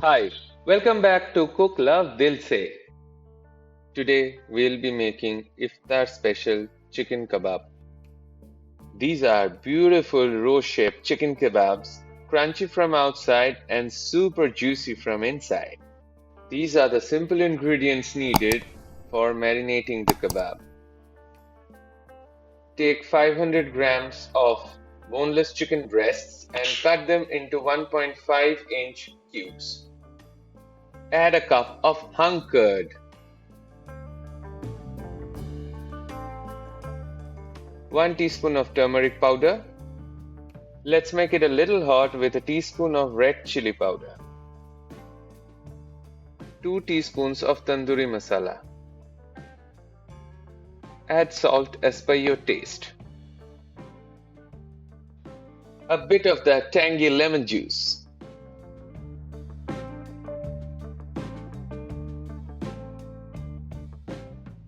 Hi, welcome back to Cook Love Dil Se. Today we'll be making iftar special chicken kebab. These are beautiful row-shaped chicken kebabs, crunchy from outside and super juicy from inside. These are the simple ingredients needed for marinating the kebab. Take 500 grams of boneless chicken breasts and cut them into 1.5-inch cubes. Add a cup of hung curd, 1 teaspoon of turmeric powder. Let's make it a little hot with a teaspoon of red chili powder. 2 teaspoons of tandoori masala. Add salt as per your taste. A bit of that tangy lemon juice.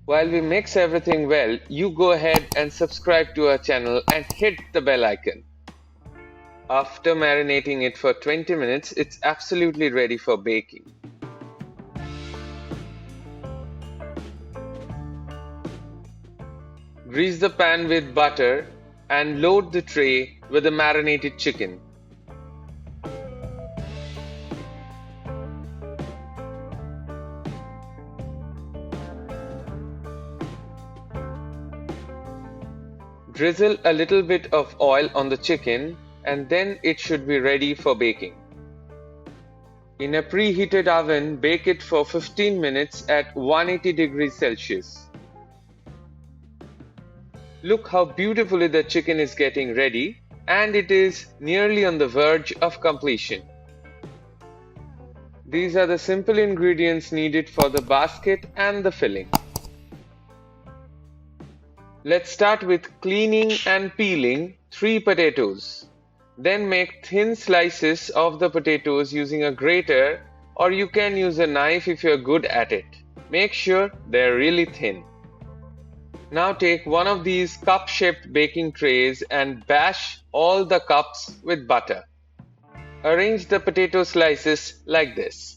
While we mix everything well, you go ahead and subscribe to our channel and hit the bell icon. After marinating it for 20 minutes, it's absolutely ready for baking. Grease the pan with butter and load the tray with the marinated chicken. Drizzle a little bit of oil on the chicken and then it should be ready for baking. In a preheated oven, bake it for 15 minutes at 180 degrees Celsius. Look how beautifully the chicken is getting ready, and it is nearly on the verge of completion. These are the simple ingredients needed for the basket and the filling. Let's start with cleaning and peeling 3 potatoes. Then make thin slices of the potatoes using a grater, or you can use a knife if you're good at it. Make sure they're really thin. Now take one of these cup-shaped baking trays and bash all the cups with butter. Arrange the potato slices like this.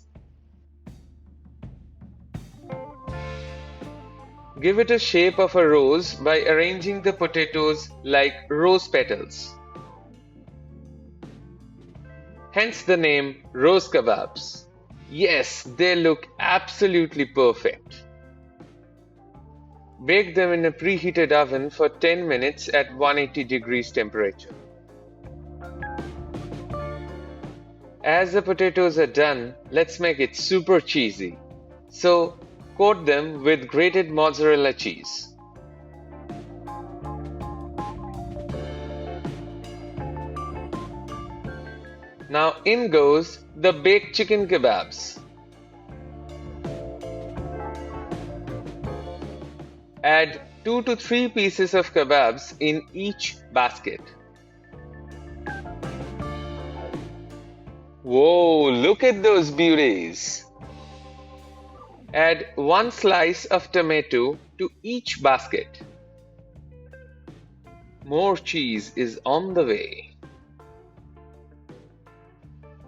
Give it a shape of a rose by arranging the potatoes like rose petals. Hence the name rose kebabs. Yes, they look absolutely perfect. Bake them in a preheated oven for 10 minutes at 180 degrees temperature. As the potatoes are done, let's make it super cheesy. So, coat them with grated mozzarella cheese. Now in goes the baked chicken kebabs. Add 2 to 3 pieces of kebabs in each basket. Whoa, look at those beauties! Add 1 slice of tomato to each basket. More cheese is on the way.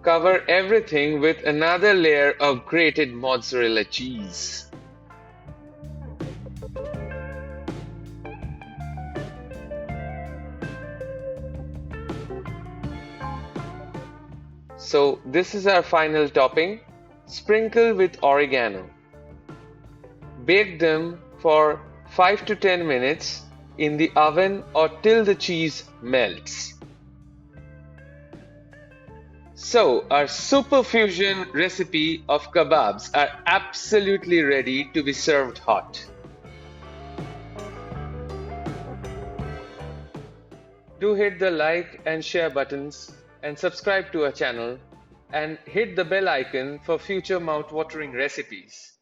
Cover everything with another layer of grated mozzarella cheese. So this is our final topping. Sprinkle with oregano. Bake them for 5 to 10 minutes in the oven or till the cheese melts. So our super fusion recipe of kebabs are absolutely ready to be served hot. Do hit the like and share buttons and subscribe to our channel and hit the bell icon for future mouth-watering recipes.